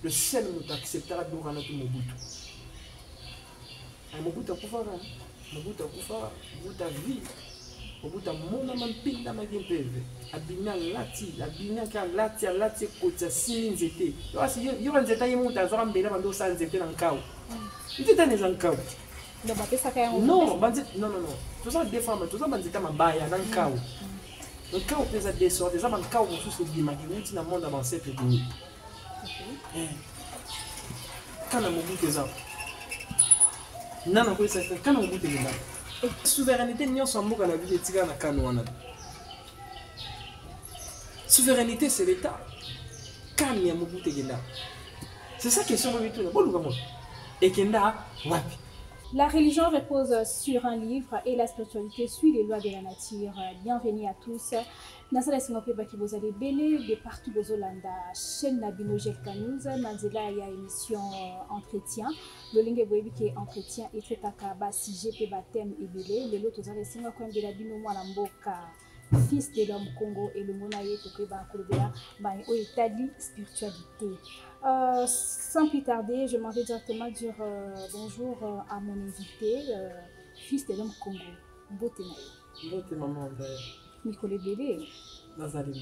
le seul qui acceptera de Mobutu. Mobutu a kufa, Mobutu a kufa, Mobutu a vie, Mobutu a mona mampinda magempeve, abina lati kota sinzete. Yo nzeta yemuta azora mbela bando sanzete na nkao. Nzeta neza nkao. Non, non. Tout ça des femmes, tout ça banzeta mabaya na nkao. Nkao pesa des sortes, des amants nkao sous ce bima qui est dans monde avancé que nous. Quand on Mobutu ça. Non, ça fait quand on Mobutu là. Souveraineté n'y a son mot qu'on a vu les tigres na kanouana. Souveraineté c'est l'État. Quand il y a Mobutu là. C'est ça qui est sur Mobutu là. Bon ou et Kenda wapi. La religion repose sur un livre et la spiritualité suit les lois de la nature. Bienvenue à tous. Nasala Singape Baki Bozale Bele, de partout Bozolanda, chaîne Nabino Jelkanouz, Manzela ya émission entretien. Le lingue boebi qui est entretien et très takaba si GP baptême et belé. Le lot aux Alessins comme de la Bino Mwalamboka, fils de l'homme Congo et le Monaye Tokeba Kolobea, au Italie spiritualité. Sans plus tarder, je m'en vais directement dire bonjour à mon invité, fils de l'homme Congo, Botenaye. Bote maman Mikole Bele. Nazali.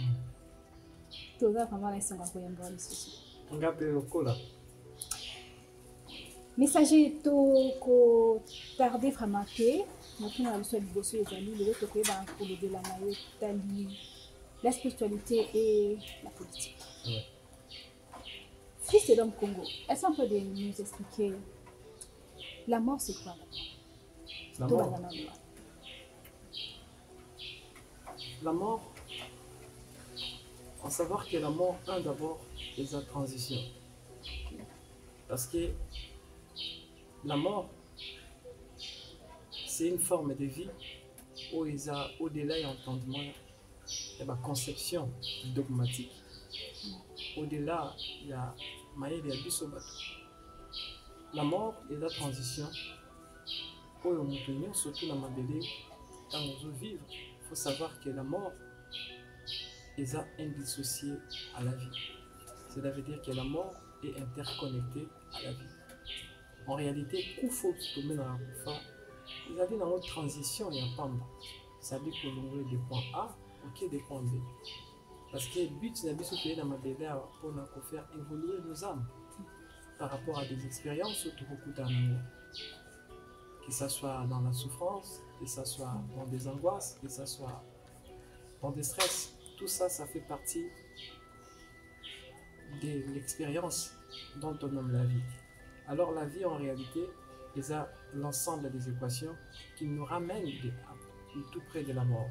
Toza vraiment la Singape Yamba Lissosi. Ngape lokola. Messager to tardé vraiment que nous avons le bosso et amis le to ko ba ko de la maille Italie, la spiritualité et la politique. Ouais. Fils de l'homme Congo, est-ce qu'on peut nous expliquer la mort c'est quoi? La mort. La mort, en savoir que la mort, d'abord, est la transition. Parce que la mort, c'est une forme de vie où il y a au-delà de l'entendement, il y a la conception dogmatique. Au-delà, il y a la mort est la transition où on peut surtout la mandélé dans nos vivre. Il faut savoir que la mort est indissociée à la vie. Cela veut dire que la mort est interconnectée à la vie. En réalité, il faut se mettre dans la Koufa. Vous avez dans notre transition, il y a pas mal. Ça veut dire que l'on veut des points A, ok, des points B. Parce que le but, c'est de se dans ma délire pour nous faire évoluer nos âmes par rapport à des expériences, surtout beaucoup d'amour. Que ce soit dans la souffrance, que ce soit dans des angoisses, que ce soit dans des stress. Tout ça, ça fait partie de l'expérience dont on nomme la vie. Alors la vie, en réalité, c'est l'ensemble des équations qui nous ramènent tout près de la mort.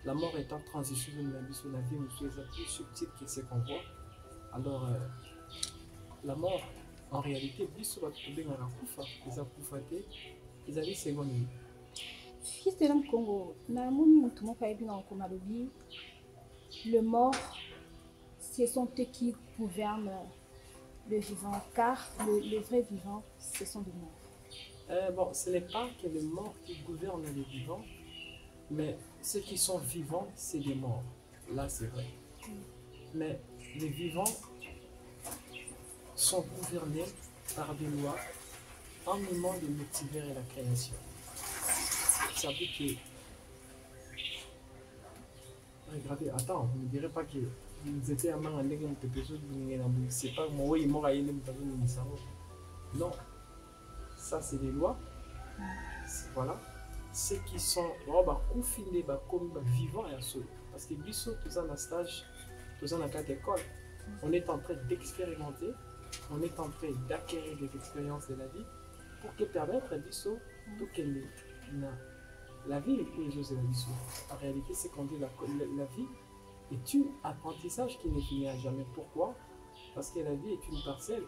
La mort étant transition de la vie sur la vie, nous sommes plus subtil que ce qu'on voit. Alors, la mort, en réalité, ils avaient seconde vie. Fils de l'homme Congo, le mort, ce sont eux qui gouvernent le vivant, car le vrai vivant, ce sont des morts. Bon, ce n'est pas que les morts qui gouvernent les vivants, mais ceux qui sont vivants, c'est des morts. Là, c'est vrai. Mais les vivants sont gouvernés par des lois en aimant le multivers et la création. Ça veut dire que... Regardez, attends, vous ne direz pas que vous étiez à main en ligne de personnes qui c'est pas moi, il m'a dit non. Ça, c'est des lois. Voilà. Ceux qui sont confinés comme vivants à soi. Parce que Bissot, tous en stage, tous en cadre d'école, on est en train d'expérimenter, on est en train d'acquérir des expériences de la vie pour que permettre à Bissot tout qu'elle la vie est plus les choses de la Bissot. En réalité, c'est qu'on dit la vie est un apprentissage qui ne finit à jamais. Pourquoi? Parce que la vie est une parcelle.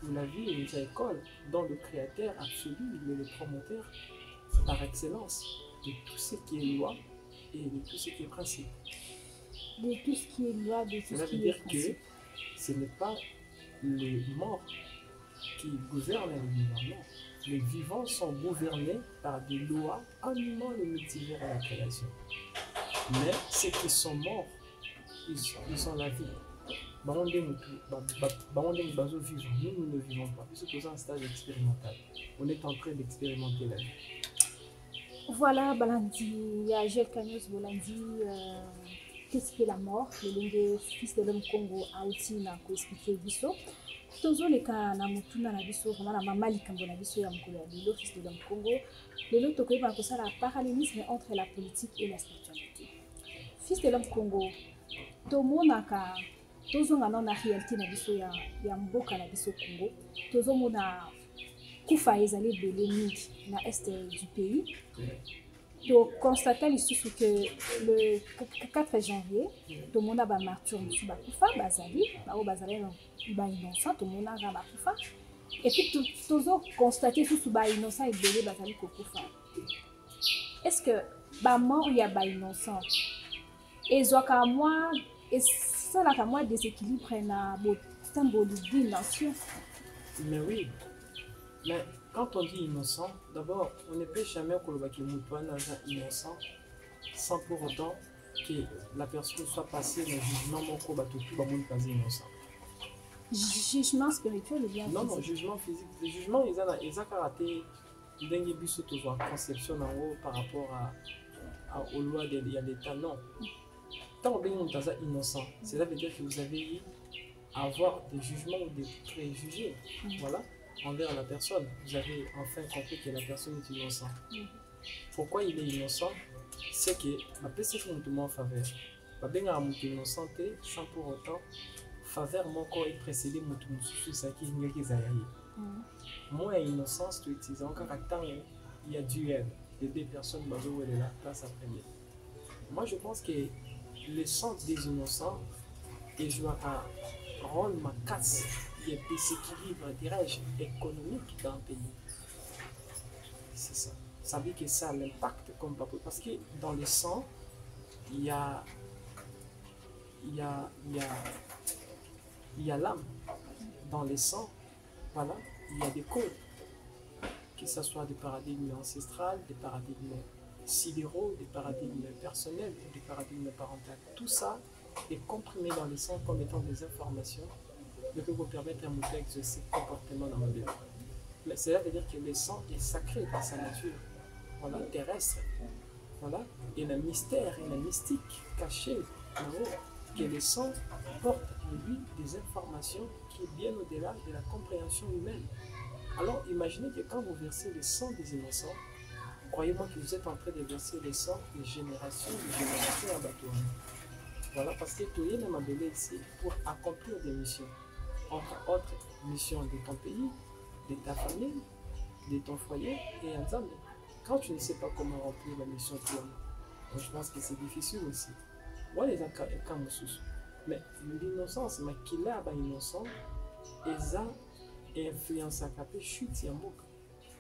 La vie est une école dont le créateur absolu, il est le promoteur par excellence de tout ce qui est loi et de tout ce qui est principe. De tout ce qui est loi, de tout ce qui est principe. Cela veut dire que ce n'est pas les morts qui gouvernent les vivants. Non. Les vivants sont gouvernés par des lois animant le multivers et la création. Mais ceux qui sont morts, ils ont la vie. bango ndenge bazovivre, nous ne vivons pas puisque c'est un stage expérimental, on est en train d'expérimenter la vie. Voilà, Balandi, Agel Kanyos Bolandi, qu'est-ce qu'est la mort? Le fils de l'homme Congo a aussi expliqué Bisso. Tozo les cas na mutuna na biso vraiment na mama likambo na biso ya mokolo ya lelo fils de l'homme Congo. Lelo tokoyeba kosala parallélisme entre la politique et la spiritualité. Fils de l'homme Congo, tomonaka tozonga na réalité na biso ya mboka na biso Congo. Tozomona kufa ezali belé mingi na est du pays. Donc, constater que le 4 janvier, tout le monde a martyr sur Bakufa, Bazali, innocent, tout le monde a Bakufa. Et puis, tout le monde constaté que tout le innocent et belé Bazali Kokufa. Est-ce que mort il y a innocent? Et ça là moi déséquilibre na symbolique nation. Mais oui. Mais quand on dit innocent, d'abord, on ne peut jamais que innocent sans pour autant que la personne soit passée dans le jugement innocent. Jugement spirituel ou bien non, physique? Non, jugement physique. Le jugement, ils ont karaté conception par rapport aux lois de l'État. Non. Tant que vous êtes innocent, cela veut dire que vous avez à avoir des jugements ou des préjugés. Voilà. Envers la personne, vous avez enfin compris que la personne est innocente. Pourquoi il est innocent? C'est que la personne est en faveur. La personne est innocente sans pour autant faveur mon corps est précédé mon sous ça qui est moi innocence tu utilises encore temps il y a duel les deux personnes bazo est là place à première. Moi je pense que le centre des innocents et je dois rendre ma casse. Il y a des équilibres, dirais-je, économiques dans le pays. C'est ça. Ça veut dire que ça a l'impact comme papa. Parce que dans le sang, il y a l'âme. Dans le sang, voilà, il y a des codes. Que ce soit des paradigmes ancestrales, des paradigmes sidéraux, des paradigmes personnels, des paradigmes parentaux. Tout ça est comprimé dans le sang comme étant des informations qui peut vous permettre un moteur d'exercer comportement dans le monde. Mais cela veut dire que le sang est sacré dans sa nature, voilà, terrestre. Voilà, et le mystère et la mystique cachée en haut, que le sang porte en lui des informations qui est bien au-delà de la compréhension humaine. Alors imaginez que quand vous versez le sang des innocents, croyez-moi que vous êtes en train de verser le sang de génération en bateau. Voilà, parce que tout le monde est ici pour accomplir des missions. Entre autres missions de ton pays, de ta famille, de ton foyer et ensemble. Quand tu ne sais pas comment remplir la mission de toi, je pense que c'est difficile aussi. Moi, les cas mais l'innocence, mais qu'il a innocent, ça influence à capter chute en boucle.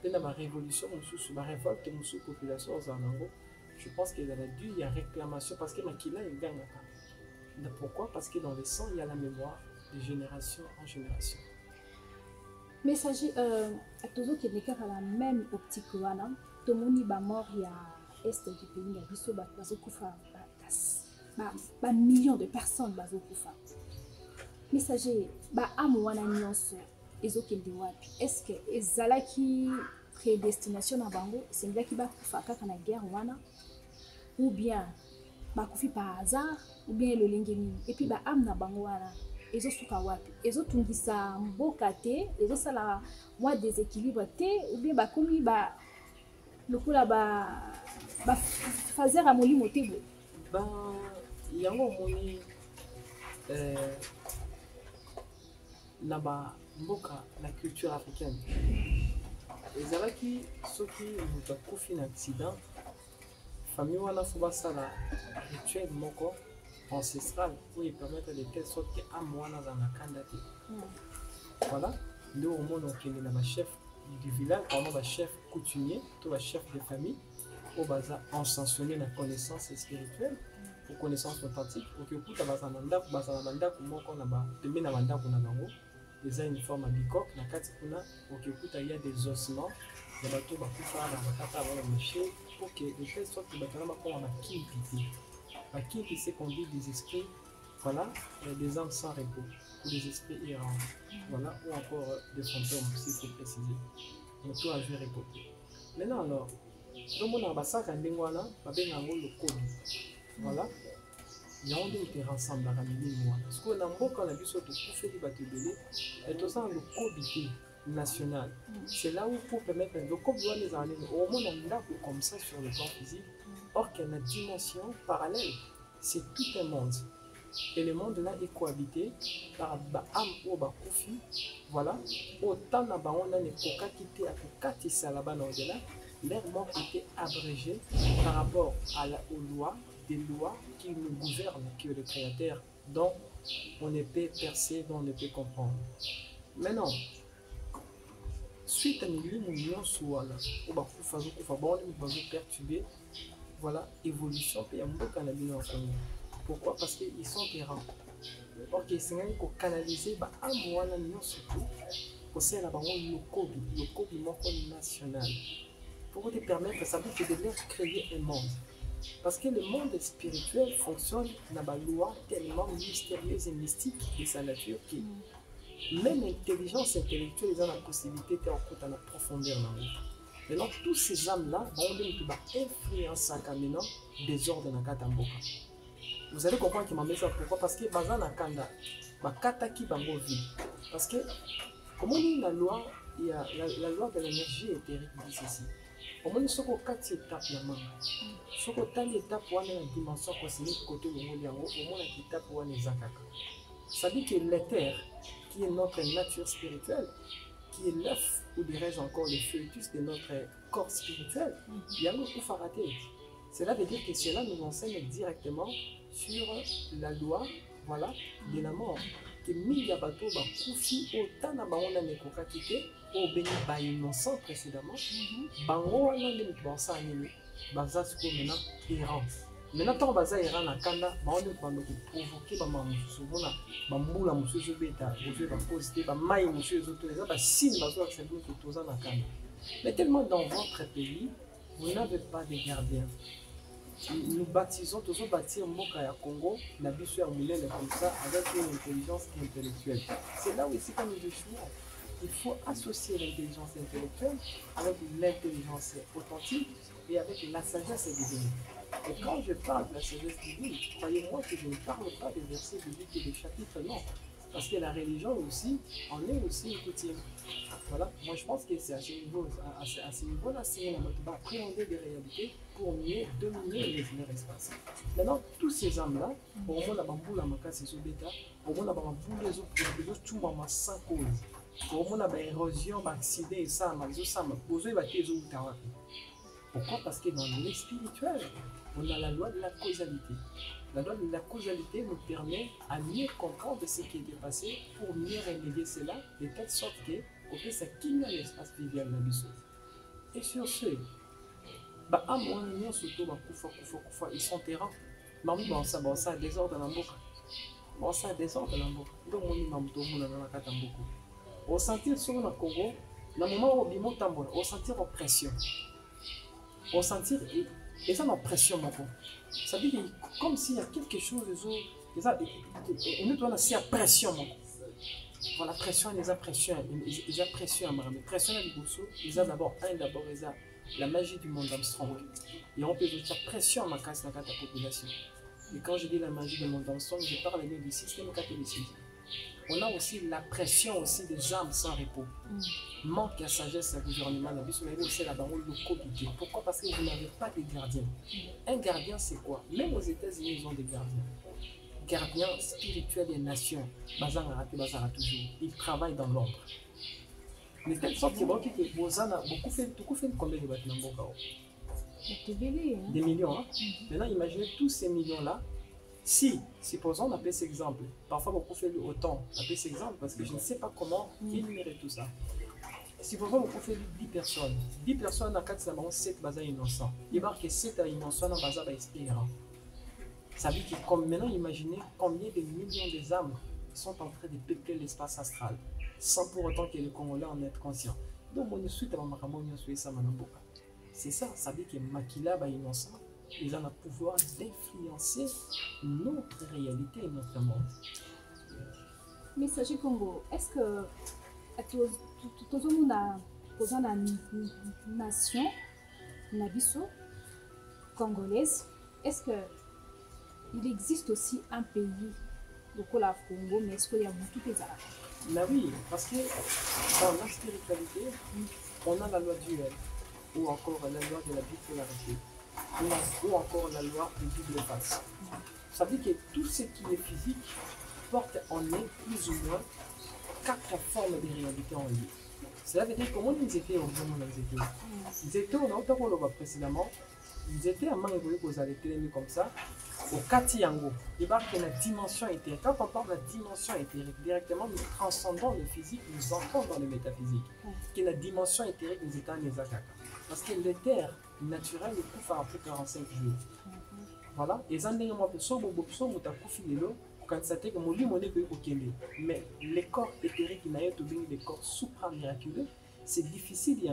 Dans ma révolution, ma révolte, ma population je pense qu'il y a dû, il y a réclamation parce que Makila il gagne. Pourquoi? Parce que dans le sang, il y a la mémoire de génération en génération. Messager, à tous ceux qui sont dans la même optique, tout le monde est mort il y a est du pays, il y a des millions de personnes qui sont mortes. Messager, est-ce que ezalaki prédestination na bango c'est-à-dire qu'il va faire na guerre ou bien bakufi par hasard ou bien le lingeni et puis ba am na bango wana ezo suka wapi ezo tungisa mboka te ezo sala moi déséquilibre te ou bien bakomi ba lokula ba fazer amoli motebo yango moni na ba mboka la culture africaine ezalaki soki moto akufi na accident famille wana fo basala rituel moko ancestral pour permettre de telle sorte que ame wana aza na kanda te voilà nde omona okende na bachef du village pardon bachef coutumier to bachef de famille oyo baza ensanctionné na connaissance spirituelle ou connaissance authentique okekuta baza na ndako bazala na ndako moko na pembe na bandako na bango eza une forme à bicoque na kati kuna okekuta il y a des ossements ya bato bakufa na bakata wana miché pour que de telle sorte que bato wana bakoma bakimpi te bakimpi c'est qu'on dit des esprits voilà, des âmes sans repos, ou des esprits errants, voilà, ou encore des fantômes, s'il faut préciser. Donc tout a vu repoter. Maintenant alors, donc on a bassaka ndengwana, babengango le code. Voilà. Il y a des ensemble à ramener moi. Parce qu'on a beaucoup on a vu sur tout fait du bateau belé, et tout ça le code national. C'est là où pour permettre le code doit les amener au moins on a comme ça sur le plan physique. Or qu'il y a une dimension parallèle, c'est tout un monde. Et le monde là est cohabité par Baam ou Bakoufi. Voilà. Autant de on a des coca qui étaient à Kokati Salaba au-delà. Leur mort était abrégé par rapport aux lois, des lois qui nous gouvernent, qui est le créateur, dont on ne peut percer, dont on ne peut comprendre. Maintenant, suite à une union souala, on va perturber, voilà, évolution, et il y a beaucoup de en famille. Pourquoi? Parce qu'ils sont errants. Or, il faut canaliser un mois surtout pour faire le code national. Pour te permettre, ça veut dire de créer un monde. Parce que le monde spirituel fonctionne dans la loi tellement mystérieuse et mystique de sa nature que même l'intelligence intellectuelle a la possibilité de la profondeur dans l'autre. Maintenant, tous ces âmes-là vont influencer maintenant des ordres dans la Katamboka. Vous allez comprendre que ma message pourquoi? Parce que Bazana Kanda, Bakata qui bango vie. Parce que, comme on dit la loi, il y a la loi de l'énergie éthérique dit ceci. Comme on dit, ce qu'on a 4 étapes, ce qu'on a une étape où on a une dimension cosmique côté de l'Oliango, au moins une étape où on est Zakaka. Ça dit que l'éther, qui est notre nature spirituelle, qui est l'œuf, ou dirais-je encore le fœtus de notre corps spirituel, il y a un coup faraté. Cela veut dire que cela nous enseigne directement sur la loi, voilà, de la mort. Que Milia Bato va koufi autant na baona ne kokakite au béni ba innocent précédemment. Bango wana ne pensa anime baza siko maintenant errant. Maintenant tant baza errant na kanda baona bando ko provoquer ba mamusu bona ba mbula mususu beta ozo ba poster ba mai mususu to eza ba signe bazo accepter que toza na kanda. Mais tellement dans votre pays, vous n'avez pas de gardiens. Nous baptisons, toujours bâtir Mboka Congo, la biche à Moulin comme ça, avec une intelligence intellectuelle. C'est là où ici, quand nous échouons, il faut associer l'intelligence intellectuelle avec l'intelligence authentique et avec la sagesse divine. Et quand je parle de la sagesse divine, croyez-moi que je ne parle pas des versets bibliques et des chapitres, non. Parce que la religion aussi, en est aussi une coutume. Voilà, moi je pense que c'est à ce niveau-là, c'est on va appréhender des réalités pour mieux dominer l'espace. Maintenant, tous ces âmes-là, au moins la bambou, la maca, c'est ce bêta, au moins la bambou, les autres, tout le monde sans cause. Au moins la érosion, l'accident, et ça, poser la thèse ou pourquoi? Parce que dans le spirituel, on a la loi de la causalité. La loi de la causalité nous permet à mieux comprendre ce qui est passé pour mieux remédier cela, de telle sorte que on peut s'acquérir l'espace visuel dans le sol. Et sur ce, ils sont errants. Ça désordre dans la boca. Ça désordre dans la boca. Donc, on sentir sur le Congo, dans le moment où on tambour, on sentir oppression. On sentir et ça l'oppression maintenant. Ça veut dire comme s'il y a quelque chose et nous doit la pression. Voilà, pression, les pression, ils ont pression à Maramé. Pression à l'Ibousou, ils ont d'abord la magie du monde Armstrong. Et on peut dire pression à ma casse dans la population. Et quand je dis la magie du monde Armstrong, je parle du système catholique. On a aussi la pression aussi des âmes sans repos. Manque de sagesse à gouvernement, la vie sur les aussi là-bas, on le compliqué. Pourquoi? Parce que vous n'avez pas de gardien. Un gardien, c'est quoi? Même aux États-Unis, ils ont des gardiens. Gardiens spirituels des nations. Bazara toujours. Ils travaillent dans l'ombre. Mais telle sorte que beaucoup fait combien de bâtiments Bokao? Des millions. Hein? Maintenant, imaginez tous ces millions-là. Si, supposons, on appelle cet exemple, parfois beaucoup fait autant, on appelle cet exemple parce que je ne sais pas comment énumérer tout ça. Supposons beaucoup fait 10 personnes. 10 personnes dans 4 c'est 7 bazar innocents. Il va que 7 innocents dans bazar espérant. Ça veut dire que maintenant, imaginez combien de millions d'âmes sont en train de peupler l'espace astral, sans pour autant que les Congolais en aient conscients. Donc, on est suite à ma c'est ça, ça veut dire que Makila va innocent. ils ont le pouvoir d'influencer notre réalité et notre monde. Messager Congo, est-ce que tout le monde a posé la nation, Nabiso, congolaise, est-ce qu'il existe aussi un pays, le Congo, mais est-ce qu'il y a beaucoup de Arabes? Mais oui, parce que dans la spiritualité, on a la loi duel, ou encore la loi de la bipolarité, ou encore la loi de double face. Ça veut dire que tout ce qui est physique porte en eux plus ou moins 4 formes de réalité en lui. Cela veut dire comment ils étaient au moment où ils étaient on a autant précédemment, ils étaient à Mangoé aux allées comme ça, au Katiyango. Il va qu'il y a une dimension éthérique. Quand on parle de la dimension éthérique, directement nous transcendons le physique, nous entrons dans le métaphysique. Que la dimension éthérique nous est en Nezakaka. Parce que l'éther naturel est pour faire après 45 jours. Voilà, et ça n'est pas mais les corps éthériques, les corps supra-miraculeux, c'est difficile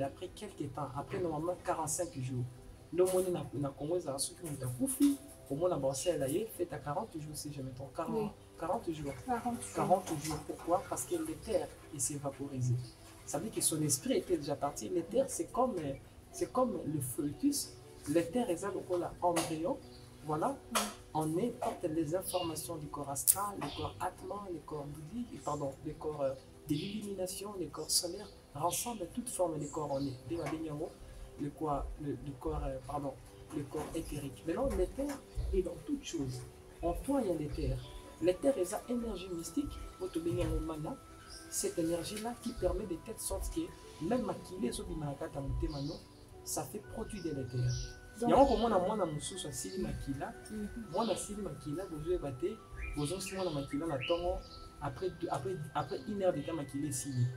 après quelques temps, après normalement 45 jours. Le monde n'a Congo, au moins la fait à 40 jours, si je me trompe, 40 jours. 40 jours, pourquoi? Parce que l'éther s'est vaporisé. Ça veut dire que son esprit était déjà parti. L'éther, c'est comme le fœtus. L'éther est l'embryon. Voilà, on est porte les informations du corps astral, le corps atman, le corps bouddhique, pardon, le corps de l'illumination, le corps solaire, rassemble toute forme de corps en est. Le corps éthérique. Maintenant, l'éther est dans toute chose. En toi, il y a l'éther. L'éther est une énergie mystique, cette énergie-là qui permet de telle sorte que même maquiller ça fait produit de l'éther. Il y a encore moins de sous sili makila, moins de sili makila, vous avez battu, vous avez aussi moins de makila na tongo après 1 heure de temps makila sili.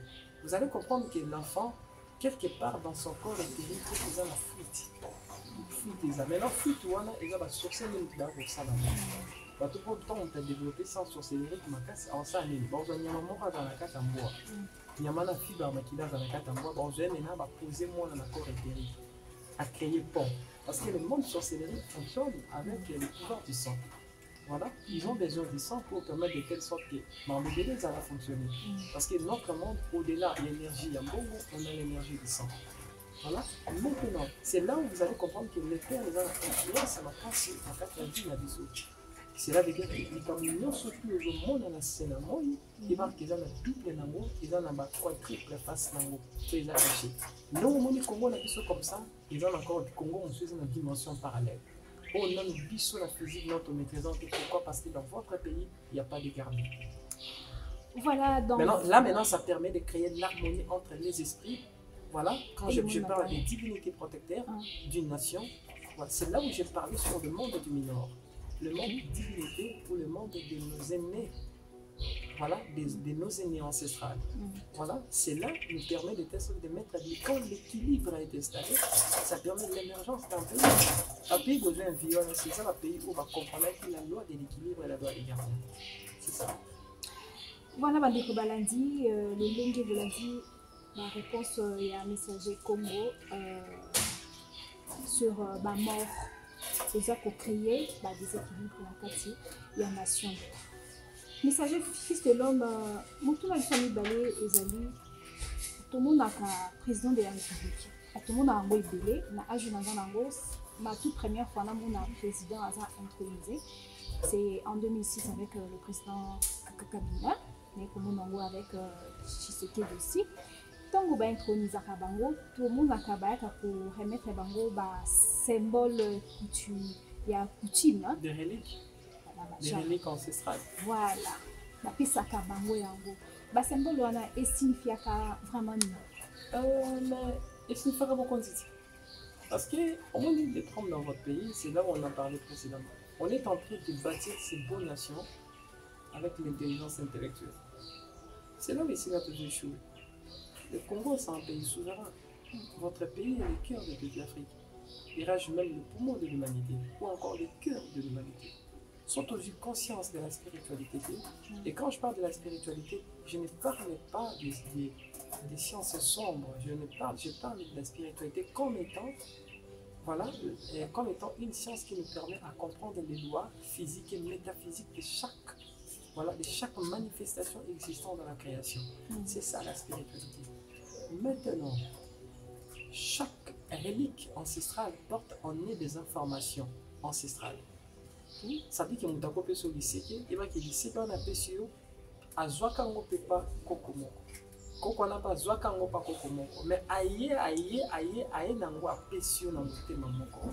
Vous allez comprendre que l'enfant, quelque part dans son corps éthérique, il a la fuite. Mais la fuite, il a la source de la salade. Tout le temps, on a développé sans sorcellerie qui m'a cassé en ça. Bon, il y a un moment dans la carte en bois. Il y a un fibre makila dans la carte en bois. Bon, je vais maintenant poser moi dans le corps éthérique. À créer pont. Parce que le monde sorcellerie fonctionne avec le pouvoir du sang. Voilà, ils ont besoin du sang pour permettre de telle sorte que le bébé ça va fonctionner. Parce que notre monde, au-delà de l'énergie, il y a beaucoup, on a l'énergie du sang. Voilà, maintenant, c'est là où vous allez comprendre que l'éther est dans la influence, ça va passer en fait la vie de la vie. Cela veut dire que les camions sont plus au monde dans la scène à moi, ils marquent qu'ils ont un double amour, ils ont un quadruple face d'amour, ils ont caché. Nous, au monde du Congo, on a vu ça comme ça, ils ont encore du Congo, on suit une dimension parallèle. On a vu sur la physique, notre maîtrisant, pourquoi? Parce que dans votre pays, il n'y a pas de garde. Voilà, donc. Maintenant, ça permet de créer de l'harmonie entre les esprits. Voilà, quand je parle des divinités protecteurs d'une nation, voilà, c'est là où j'ai parlé sur le monde du Minor. Le monde de divinité ou le monde de nos aînés, voilà, de nos aînés ancestrales. Voilà, c'est là qui nous permet de mettre à vie. Quand l'équilibre a été installé, ça permet l'émergence d'un pays. Un pays besoin d'un viol, c'est ça le pays où on va comprendre que la loi de l'équilibre et la loi des gardiens. C'est ça. Voilà, Bandeko Balandi, le Lengue Balandi, la réponse est un messager Congo sur ma mort. C'est-à-dire pour créer des équilibres dans la quartier et la nation. Messager fils de l'homme, Moutouna Lissami Balé Ezali, tout le monde a un président de la République. Tout le monde a un beau belé, na âge d'Ango, ma toute première fois, on a un président à intronisé. C'est en 2006 avec le président Kabila, mais comme on a avec Tshisekedi aussi. Tant que vous intronisez Kabango, tout le monde a pour remettre Bango symbole coutume. Des reliques. Des reliques ancestrales. Voilà. La piste à Kabango yango. Symbole est signifie vraiment mais il signifie pas beaucoup. Parce que au moins des trompe dans votre pays, c'est là où on en parlait précédemment. On est en train de bâtir ces bonnes nations avec l'intelligence intellectuelle. C'est là où ici a toujours échoué. Le Congo, c'est un pays souverain. Votre pays est le cœur de toute l'Afrique. Dirais-je même le poumon de l'humanité, ou encore le cœur de l'humanité. Sont aujourd'hui conscience de la spiritualité. Et quand je parle de la spiritualité, je ne parle pas des sciences sombres. Je parle de la spiritualité comme étant voilà, comme étant une science qui nous permet à comprendre les lois physiques et métaphysiques de chaque manifestation existant dans la création. C'est ça la spiritualité. Maintenant, chaque relique ancestrale porte en elle des informations ancestrales. Ça dit que mutako pe so liseke, et que liseke on appelle sur azwaka ngo pepa kokomoko. Koko na pas zwaka ngo pa kokomoko, mais aye nango apesio na mutema moko.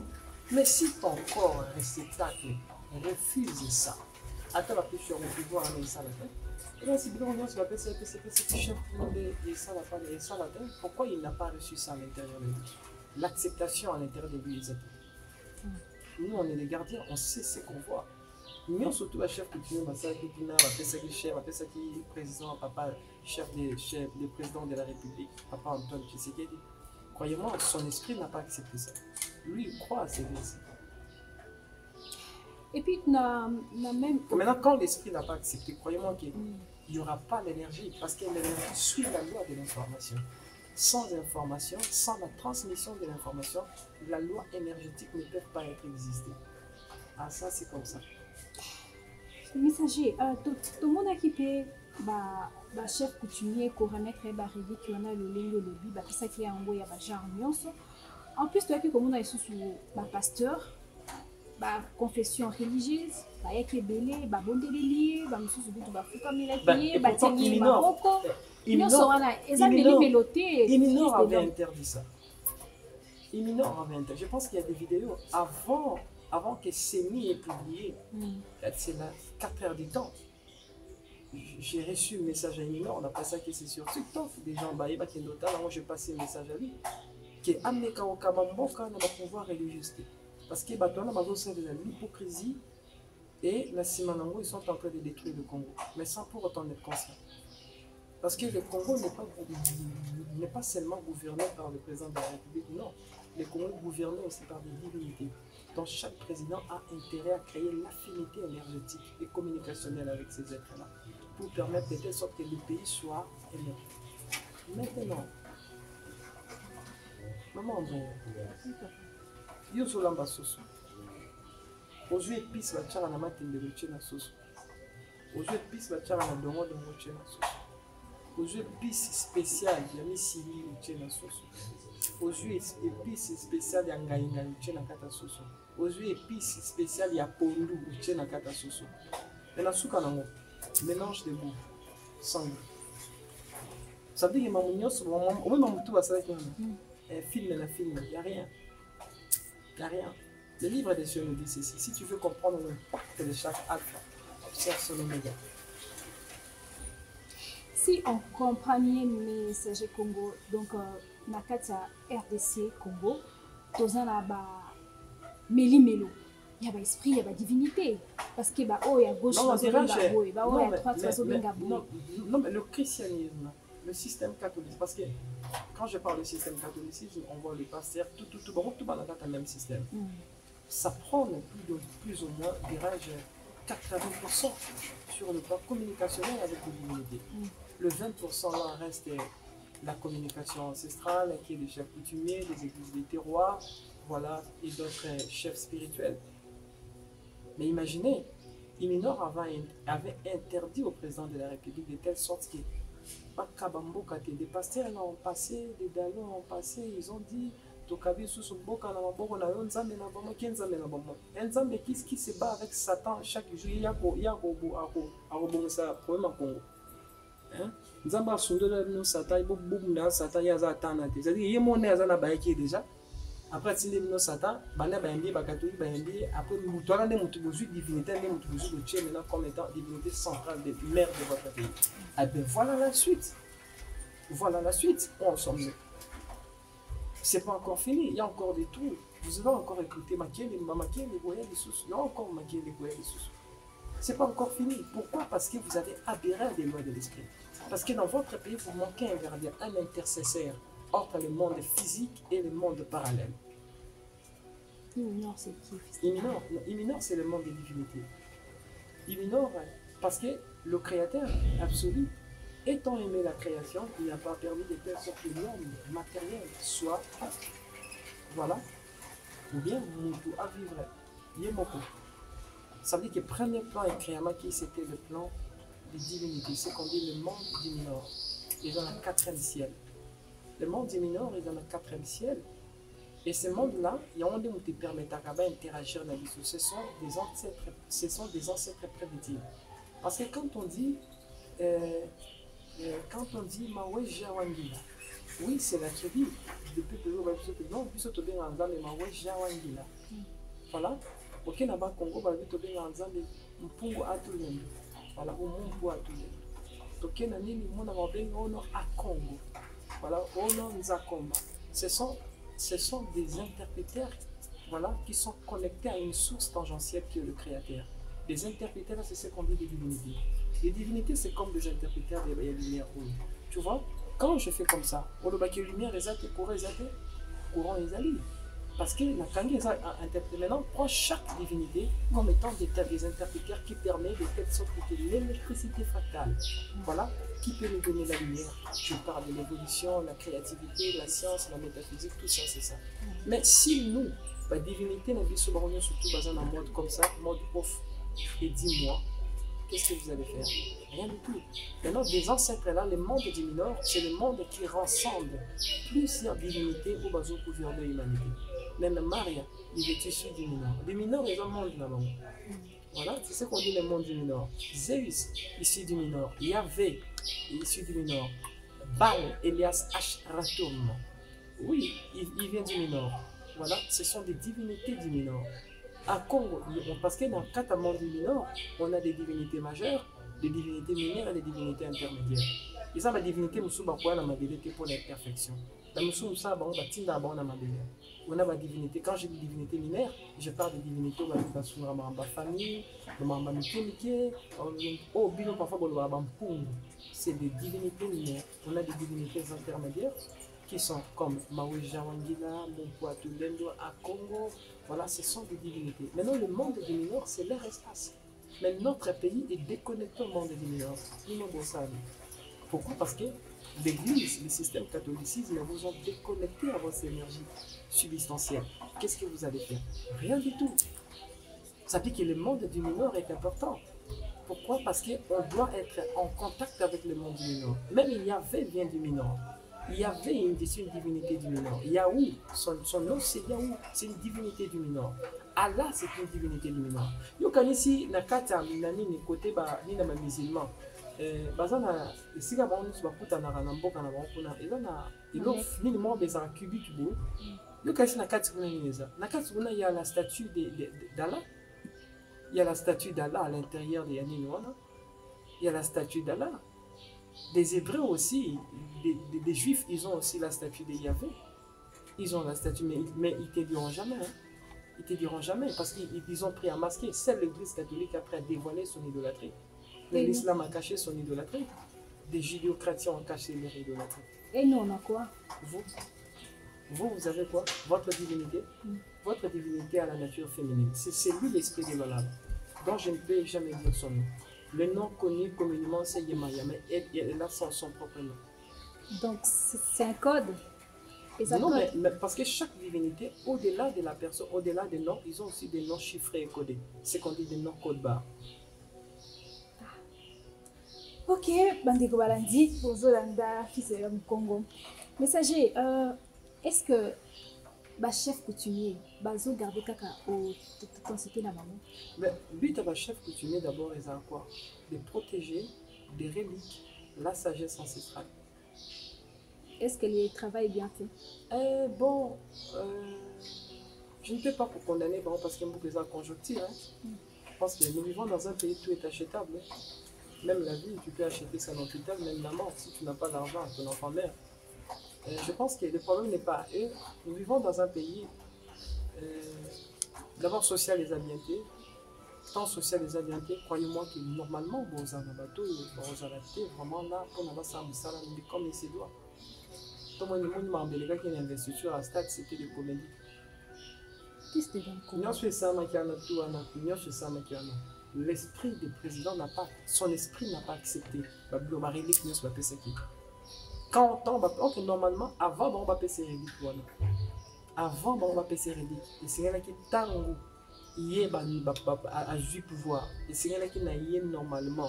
Mais si ton corps réceptacle refuse ça, attends la pêche au pouvoir en ça la tête. Et là, si bien on se l'appelle c'est chef de ça la tête. Pourquoi il n'a pas reçu ça à l'intérieur de lui? L'acceptation à l'intérieur de lui, les autres. Nous, on est les gardiens, on sait ce qu'on voit. Nous, surtout à chef coutumier, on appelle ça qui président, papa, le président de la République, papa Antoine Tshisekedi. Croyez-moi, son esprit n'a pas accepté ça. Lui, il croit à ses récits. Et puis, même... Maintenant, quand l'esprit n'a pas accepté, croyez-moi qu'il n'y aura pas l'énergie, parce que l'énergie suit la loi de l'information. Sans information, sans la transmission de l'information, la loi énergétique ne peut pas être existée. Ah, ça, c'est comme ça. Messager, tout le monde a équipé chef coutumier pour remettre les reliques qui ont le lingo le bi, ça qui est en haut, il y a genre nuance. En plus, tu as que comme on a sous pasteur, confession religieuse, il y a qui est belé, bonde les liés, sous bout de fouka milaki, batieni Marocco. Iminor avait interdit ça. Iminor avait interdit. Je pense qu'il y a des vidéos avant que Seni ait publié. C'est là 4 heures du temps. J'ai reçu un message à Iminor, on a passé ça que c'est sur TikTok. Des gens moi j'ai passé un message à lui. Qui est amené au Kamamboka dans le pouvoir religieux. Parce que l'hypocrisie et la Simanango, ils sont en train de détruire le Congo, mais sans pour autant être conscient. Parce que le Congo n'est pas seulement gouverné par le président de la République, non. Le Congo est gouverné aussi par des divinités. Donc chaque président a intérêt à créer l'affinité énergétique et communicationnelle avec ces êtres-là, pour permettre de telle sorte que le pays soit aimé. Maintenant, maman, yo solamba soso. Aujourd'hui, épice la tchara na matende le tchena soso. Aujourd'hui, épice la tchara na dongo tchena soso. Aujourd'hui, épice spécial ya misili tchena soso. Aujourd'hui, épice spécial ya ngainga tchena kata soso. Aujourd'hui, épice spécial ya pondu tchena kata soso. Et la souka nango, mélange de goût, sang. Ça veut dire que mamounyos, au même moment tout ça un film, il n'y a rien. Il n'y a rien. Le livre des cieux nous dit ceci. Si tu veux comprendre l'impact de chaque alpha, observe son oméga. Si on comprend bien le message Congo, donc Nakata RDC Congo, dans un méli-mélo, il y a l'esprit, il y a la divinité. Parce que il y a gauche, il y a droite, non, mais le christianisme, le système catholique, parce que quand je parle du système catholicisme, on voit les pasteurs, tout dans le même système. Ça prend plus ou moins, dirais-je, 80% sur le plan communicationnel avec les divinités. Le 20% là reste la communication ancestrale, qui est des chefs coutumiers, des églises des terroirs, voilà, et d'autres chefs spirituels. Mais imaginez, Iminor avait interdit au président de la République de telle sorte que des pasteurs ont passé, des dalons ont passé, ils ont dit qui se bat avec Satan chaque jour, il y a Nzamba sundola no Satan, Satan déjà. Après si no Satan, bana bayembi bakatoli bayembi après mutuana ne mutu bozu divinité ne mutu bozu le tient maintenant comme étant divinité centrale des mères de votre pays. Et bien voilà la suite. Voilà la suite. On s'en met. C'est pas encore fini, il y a encore des trous. Vous allez encore écouter Makiel et Goya des sous. Il y a encore Makiel et Goya des sous. C'est pas encore fini. Pourquoi? Parce que vous avez adhéré à des lois de l'esprit. Parce que dans votre pays, vous manquez un gardien, un intercesseur entre le monde physique et le monde parallèle. Iminor, c'est qui? Iminor, c'est le monde des divinités. Iminor, parce que le créateur absolu, étant aimé la création, il n'a pas permis de telle sorte que l'homme matériel soit. Voilà. ou bien Moutou à vivre Yemoko. Ça veut dire que le premier plan écrément qui c'était le plan des divinités, c'est qu'on dit le monde du Minor. Ils sont dans le quatrième ciel. Le monde du Minor est dans le quatrième ciel. Et ce monde-là, il y a un monde qui permet d'interagir avec nous. Ce sont des ancêtres prédictifs. Parce que quand on dit Mawe Jawangila, oui, c'est la tribu. Depuis toujours, non, puis surtout bien en Zambie, Mawe Jawangila. Voilà. Ok, là-bas, Congo, bah, vite bien en Zambie, Mpungu Atulendo. Voilà, au Mumpu Atulendo. Ok, Nani, mon avobeng, ono à Congo. Voilà, ono Nzakomba. Ce sont des interpréteurs, voilà, qui sont connectés à une source tangentielle qui est le créateur. Les interpréteurs, c'est ce qu'on dit des divinités. Les divinités, c'est comme des interpréteurs des lumières. Tu vois, quand je fais comme ça, on le bac lumière, courant les alliés. Parce que la Kangi interprète maintenant, prend chaque divinité comme étant des interpréteurs qui permettent de telle sorte que l'électricité fractale, voilà, qui peut nous donner la lumière. Je parle de l'évolution, la créativité, la science, la métaphysique, tout ça, c'est ça. Mais si nous, la divinité, nous avons surtout dans un mode comme ça, mode off, et dis-moi, qu'est-ce que vous allez faire? Rien du tout. Maintenant, des ancêtres là, le monde du Minor, c'est le monde qui rassemble plusieurs divinités au bas au pouvoir de l'humanité. Même Maria, il est issu du Minor. Le Minor est un monde là-bas. Voilà, c'est ce qu'on dit le monde du Minor. Zeus, issu du Minor. Yahvé, issu du Minor. Baal, Elias, Ashratum. Oui, il vient du Minor. Voilà, ce sont des divinités du Minor. À Congo, parce que dans le quatre mondes du Minor, on a des divinités majeures, des divinités mineures et des divinités intermédiaires. Et ça, la divinité, nous sommes pour la modalité pour la perfection. Nous sommes ça, on a la divinité. Quand je dis divinité mineure, je parle de divinité où on a la famille, on a la c'est des divinités mineures. On a des divinités intermédiaires qui sont comme Mawe Jawangila, Mumpuatulendo, à Congo. Voilà, ce sont des divinités. Maintenant, le monde du Minor, c'est leur espace. Mais notre pays est déconnecté au monde du Minor. Pourquoi? Parce que l'Église, le système catholicisme vous ont déconnecté à votre énergie substantielle. Qu'est-ce que vous allez faire? Rien du tout. Ça veut dire que le monde du Minor est important. Pourquoi? Parce qu'on doit être en contact avec le monde du Minor. Même Yahvé vient du Minor. Yahvé est une divinité du Minor. Yahou, son nom c'est Yahou, c'est une divinité du Minor. Allah, c'est une divinité du Minor. Yo kan ici na kata nani ni côté ba ni na musulman. Bazana sika ba onu ba puta na mboka na ba kuna ezana ilof ni mo bezana cubique bo. Yo kan ici na kata kuna ni neza. Na kata kuna il y a la statue d'Allah. Il y a la statue d'Allah à l'intérieur de Yani Noana. Il y a la statue d'Allah. Des Hébreux aussi, des Juifs, ils ont aussi la statue de Yahvé. Ils ont la statue, mais ils ne te diront jamais. Hein. Ils ne te diront jamais parce qu'ils ont pris à masquer. Seule l'Église catholique après a dévoilé son idolâtrie. L'islam a caché son idolâtrie. Des judéo-chrétiens ont caché leur idolâtrie. Et nous, on a quoi? Vous avez quoi? Votre divinité. Votre divinité à la nature féminine. C'est lui l'esprit de l'âme, dont je ne peux jamais dire son nom. Le nom connu communément, c'est Yemaya, mais elle a son propre nom. Donc, c'est un code? Non, mais parce que chaque divinité, au-delà de la personne, au-delà des noms, ils ont aussi des noms chiffrés et codés. C'est qu'on dit des noms code barres. Ok, Bandeko Balandi, Ozolanda, fils de Congo. Messager, est-ce que le chef coutumier, Bazo garder kaka au cité la maman? Mais lui, le chef coutumier d'abord, il a quoi? De protéger des reliques, la sagesse ancestrale. Est-ce que le travail est bien fait? Je ne peux pas pour condamner parce qu'il y a beaucoup de conjoncture. Hein. Parce que nous vivons dans un pays où tout est achetable. Même la vie, tu peux acheter ça dans l'hôpital, même la mort, si tu n'as pas d'argent à ton enfant meurt. Je pense que le problème n'est pas à eux. Nous vivons dans un pays d'abord social et désorienté. Tant social et désorienté, croyez-moi que normalement, vous avez un bateau, vous avez vraiment là pour avoir ça comme il se doit. Tout le monde m'a dit que les investitures à Stade, c'était des comédies. Qu'est-ce que c'est? L'esprit du président n'a pas, son esprit n'a pas accepté. Quand on tombe, normalement, avant on va passer reliques. avant on va passer relique et c'est là qui tango yé a joué pouvoir et c'est là qui n'a yé normalement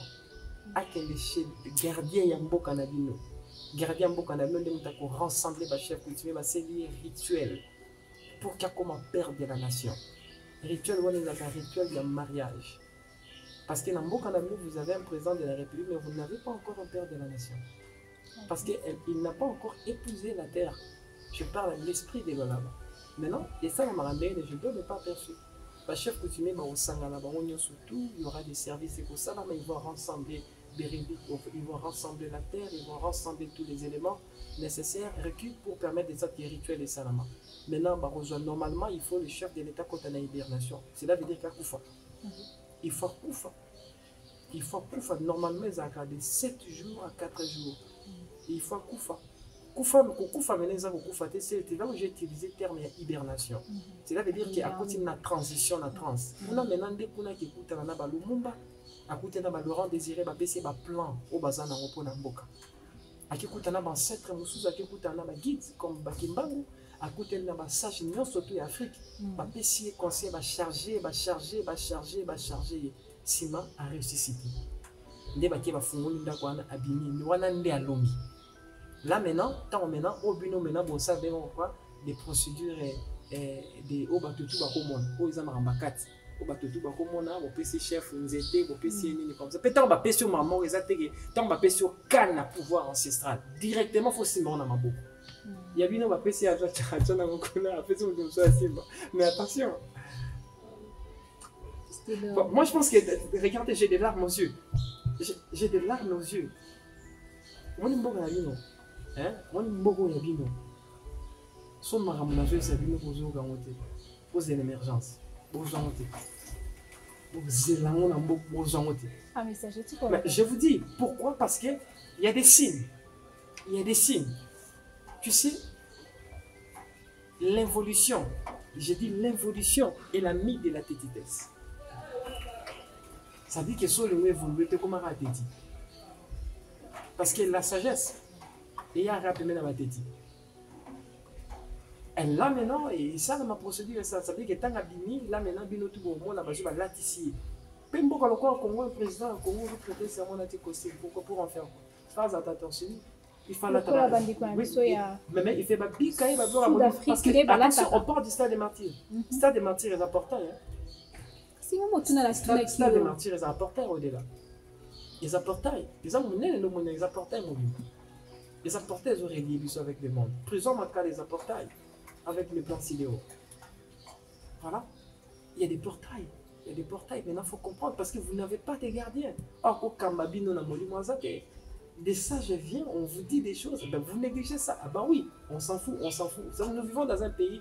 à quel échelle gardien yambo canabino gardien yambo canabino de mutako rassembler ba chef coutumier ba c'est lié rituel pour qu'il comme père de la nation rituel on est un rituel de mariage parce que dans Mbo Canabino vous avez un président de la République mais vous n'avez pas encore un père de la nation parce qu'il n'a pas encore épousé la terre. Je parle de l'esprit de l'Olaba. Maintenant, et ça, je ne l'ai pas aperçu. Le chef coutumier, surtout, il y aura des services et pour ça, ils vont rassembler ils vont rassembler la terre, ils vont rassembler tous les éléments nécessaires, requis pour permettre des actes rituels et salama. Maintenant, normalement, il faut le chef de l'État contre la hibernation. Cela veut dire qu'il Koufa. Il faut Koufa. Il faut Koufa. Normalement, ils ont de 7 jours à 4 jours. Il faut Koufa. Koufa, c'est là où j'ai utilisé le terme hibernation. Cela veut dire qu'il y a une transition, la trans. On a maintenant des gens qui écoutent la Lumumba, écoutent Laurent Désiré, qui ont un plan au bazar dans le Mboka. Qui écoutent un ancêtre, qui écoutent un guide comme Bakimbangu, qui écoutent un sage, surtout en Afrique. Qui conseil va charger, ciment à ressusciter. Des baki va fondre dans abîmer, nous on a à l'ombi. Là maintenant, au bino maintenant, bon ça quoi des procédures des au batutu bakomona, au ils ont mbakati, au batutu bakomona, au PC chef nzete, au PC nini comme ça. Peut-être on va passer sur maman, ils attendent, tant on va passer sur canne à pouvoir ancestral. Directement faut simon na maboko. Il y a bino va passer à John Mokona, après on doit soit simba. Mais attention. Bon, moi je pense que regardez, j'ai des larmes aux yeux. J'ai des larmes aux yeux. Moi, je ne sais pas. Son maramounageuse, c'est une aux émergences. Je vous dis pourquoi? Parce qu'il y a des signes. Il y a des signes. Tu sais, l'involution, j'ai dit l'involution est la mythe de la tétitesse. Ça dit que sur le mot évolué, tu comment rater. Parce que la sagesse, il y a un rappel dans ma tête. Elle là maintenant, et ça dans ma procédure, ça veut dire que tant que là maintenant, bino tout le monde là-bas, je vais latifier. Peu importe le Congo, le président, le Congo, le traité, c'est mon anticossé. Pourquoi pour en faire quoi? Fais attention. Il faut la mais il fait bicaï, parce que attention, on part du stade des martyrs. Stade des martyrs est important. Stade des martyrs est important au-delà. Ils apportaient, ils amenaient le monde, ils apportaient mon livre. Ils apportaient les oreilles avec le monde. Prison Maka les apportaient avec le plan sidéo. Voilà. Il y a des portails. Il y a des portails. Maintenant, il faut comprendre parce que vous n'avez pas de gardiens. Or, au Kambabino, des sages viennent, on vous dit des choses, ben vous négligez ça. Ah ben oui, on s'en fout, on s'en fout. Nous vivons dans un pays,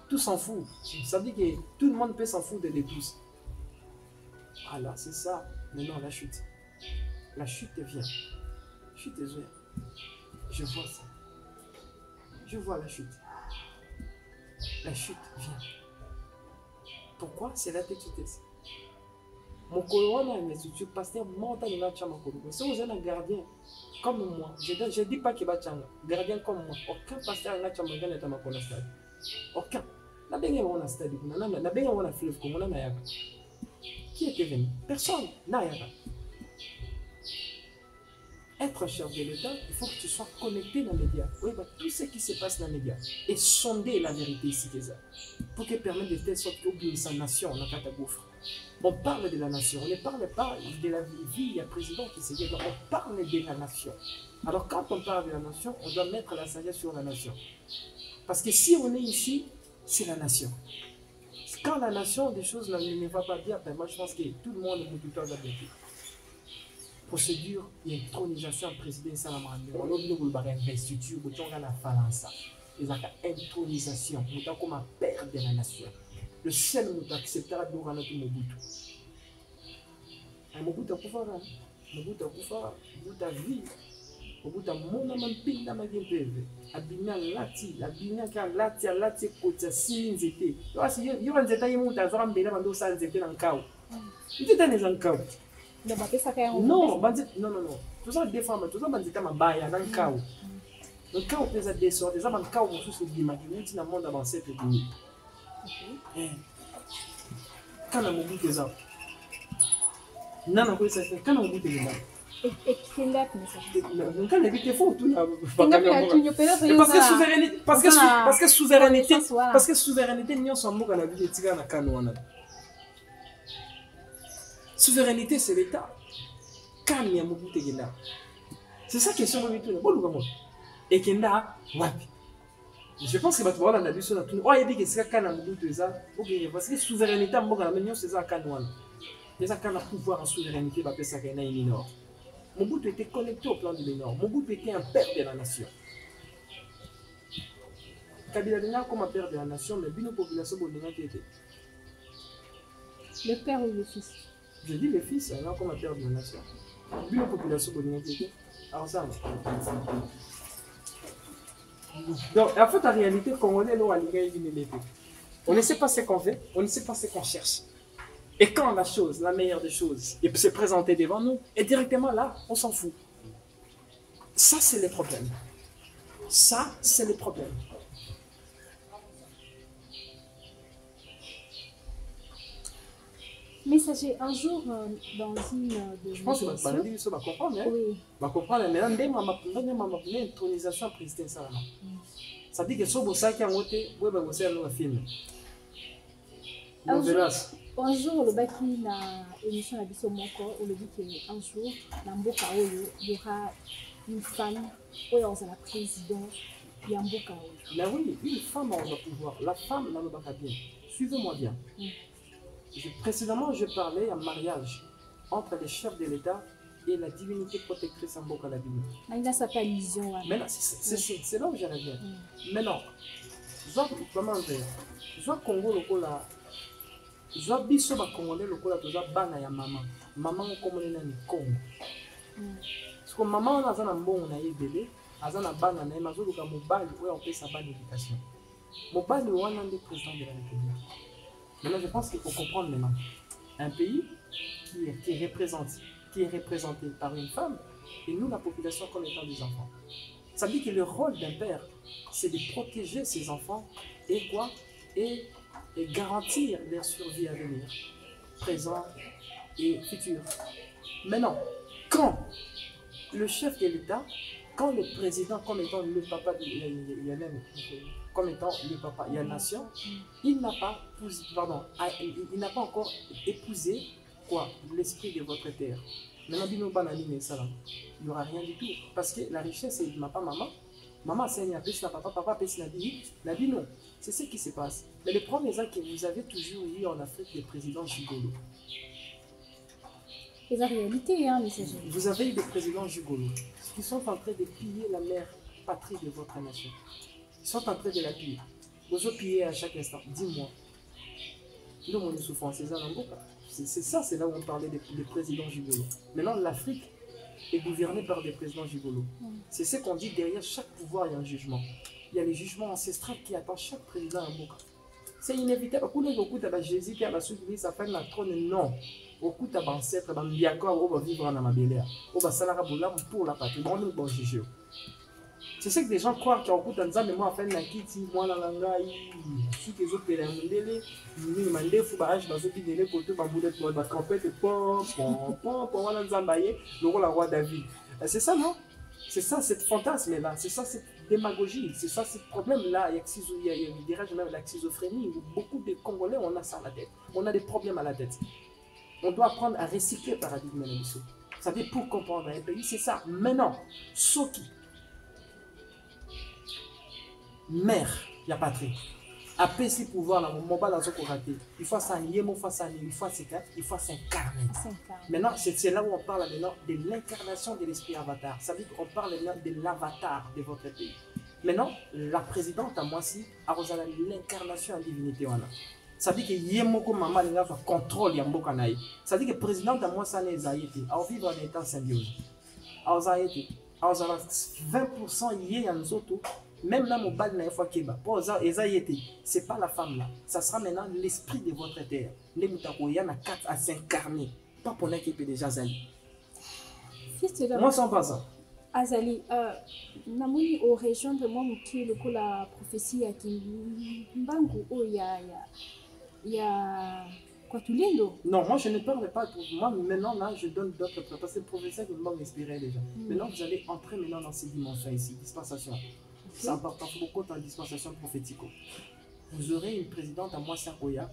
tout s'en fout. Ça veut dire que tout le monde peut s'en foutre de tous. Voilà, c'est ça. Maintenant, la chute. La chute vient. Je suis désolé. Je vois ça. Je vois la chute. La chute vient. Pourquoi? C'est la tétitesse. Mon colonel, mais tu pasteur montagne na chama koloko. Si vous êtes un gardien comme moi, je dis pas qu'il va changa. Gardien comme moi, aucun pasteur na chama gana tama kona stade. Aucun. Na benga wana stade kuna na benga wana fleuve comme na yaka. Qui était venu? Personne. Na yaka. Être chef de l'État, il faut que tu sois connecté dans les médias. Oui, bah, tout ce qui se passe dans les médias. Et sonder la vérité ici, pour qu'elle permette de telle sorte qu'oublier sa nation, la catagouffre. On parle de la nation, on ne parle pas de la vie, il y a un président qui s'est dit, on parle de la nation. Alors quand on parle de la nation, on doit mettre la sagesse sur la nation. Parce que si on est ici, c'est la nation. Quand la nation, des choses ne va pas bien, ben moi je pense que tout le monde est tout le temps d'habitude. Procédure d'intronisation président Salamandé. On a vu investiture, on a la phalange. Ils ont intronisation, on a comme un père de la nation. Le seul qui acceptera de nous rendre Mobutu. Mobutu a pouvoir, Mobutu a pouvoir, Mobutu a vie, Mobutu a mon amant ping dans ma gueule. Abina lati, abina ka lati kota sinzete. Il y a un détail où tu as vraiment bien mandé ça nzete dans le chaos. Il était dans le chaos. Non, non. Tout ça des femmes, tout ça bandita mabaya dans le chaos. Donc quand on fait ça descend, déjà dans le cas où on se dit que dans le monde avancé peut venir. Quand on dit que ça, non on peut ça quand on dit que ça. Et qui l'a comme ça? Donc quand on dit que faut tout là. Parce que souveraineté n'y a son mot dans la vie de Tiga na Kanouana. Souveraineté c'est l'État. Quand il y a beaucoup de gens. C'est ça question de tout. Bon nous et Kenda wapi. Je pense que tu vas dans la vie sur la tout. Oh il dit que c'est quand on a beaucoup de ça. OK parce que souveraineté en mot dans la c'est ça Kanouana. C'est ça quand on a pouvoir en souveraineté va faire ça qu'il y a une nord. Mobutu était connecté au plan du Nord. Mobutu était un père de la nation. Kabila Dena comme un père de la nation, mais bien nos populations qui était. Le père ou le fils? Je dis le fils, alors comme un père de la nation. Bien nos populations qui était. Alors ça. Donc en fait, en réalité, Congolais, on ne sait pas ce qu'on fait, on ne sait pas ce qu'on cherche. Et quand la chose, la meilleure des choses, il peut se présenter devant nous, et directement là, on s'en fout. Ça, c'est le problème. Ça, c'est le problème. Messager, un jour, dans une de je pense que ça va comprendre. Oui. Va comprendre. Mais là, on a intronisation présidentielle. Ça dit que si vous savez qu'il y a un côté, vous avez un film. Un jour, le baki na émission la biso moko, on le dit qu'un jour, dans Mboka Oyo, il y aura une femme, où on a la présidente, il y a Mboka Oyo. Mais oui, une femme a le pouvoir. La femme n'a pas bien. Suivez-moi bien. Précédemment, je parlais un mariage entre les chefs de l'État et la divinité protectrice en Mboka la Bible. Maintenant, ça s'appelle vision. Maintenant, c'est là où j'en viens. Maintenant, je vois Congo le là. Je biso ba Congolais lokola toza bana ya mama. Mama okomona na Congo. Parce que maman on a na mbongo na yebele, aza na bana na mazo luka mobali oyo on peut sa bonne éducation. Mobali wana ndé président de la République. Maintenant je pense qu'il faut comprendre maintenant un pays qui est représenté par une femme et nous la population comme étant des enfants. Ça dit que le rôle d'un père c'est de protéger ses enfants et quoi et garantir leur survie à venir, présent et futur. Maintenant, quand le chef de l'État, quand le président, comme étant le papa, comme étant le papa, il y a la nation, il n'a pas encore épousé quoi l'esprit de votre terre. Maintenant, il n'y aura rien du tout. Parce que la richesse, c'est ma pas maman. Maman enseigne à plus, papa, papa, n'a dit non. C'est ce qui se passe. Mais le premier exemple que vous avez toujours eu en Afrique, le président Gigolo. C'est la réalité, hein, messager. Vous avez eu des présidents Gigolo qui sont en train de piller la mère patrie de votre nation. Ils sont en train de la piller. Vous avez pillé à chaque instant. Dis-moi. Nous, on est souffrant, c'est ça, c'est là où on parlait des présidents Gigolo. Maintenant, l'Afrique est gouvernée par des présidents gigolos. C'est ce qu'on dit derrière chaque pouvoir, il y a un jugement. Il y a le jugement ancestral qui attend chaque président à Mboka. C'est inévitable. Beaucoup de Jésus qui a la suite, ça fait la trône, non. Beaucoup d'ancêtres, on va vivre dans ma belle. On va s'aller pour la patrie. On va juger. C'est ce que les gens croient qu'il y a beaucoup de gens, mais moi, moi, si les autres pèlerinent, ils m'ont dit, le roi David. C'est ça, non? C'est ça, cette fantasme-là. C'est ça, cette démagogie. C'est ça, ce problème-là. Il y a même la schizophrénie. Beaucoup de Congolais, on a ça à la tête. On a des problèmes à la tête. On doit apprendre à recycler le paradigme. Ça veut dire pour comprendre un pays, c'est ça. Maintenant, Soki. Mère, il n'y a pas de patrie. Après, si pouvoir, dans mon mobile, il faut s'ennuyer, il faut s'incarner. Maintenant, c'est là où on parle maintenant de l'incarnation de l'esprit avatar. Ça veut dire qu'on parle maintenant de l'avatar de votre pays. Maintenant, la présidente, à moi aussi, a l'incarnation en divinité. Ça veut dire que Yemoko Maman contrôle Yamboka Naï. Ça veut dire que le président, à moi, ça n'est pas été. À vivre en étant symbiose. À 20% y a nous autres. Même là, mon bal n'a pas Keba. Pour ça, c'est pas la femme là. Ça sera maintenant l'esprit de votre terre. Les moutakoya n'a 4 à s'incarner. Pas pour l'équipe déjà Zali. Moi, sans pas ça. Azali, namoni au rejoindre moi muki lokola prophétie ya kimbangu o ya kwa tulindo. Non, moi je ne parle pas. Moi maintenant là, je donne d'autres parce que le professeur qui m'a inspiré déjà. Maintenant vous allez entrer maintenant dans ces dimensions ici, dispensation. Okay. C'est important beaucoup dans la dispensation prophétique. Vous aurez une présidente à Moissia Oya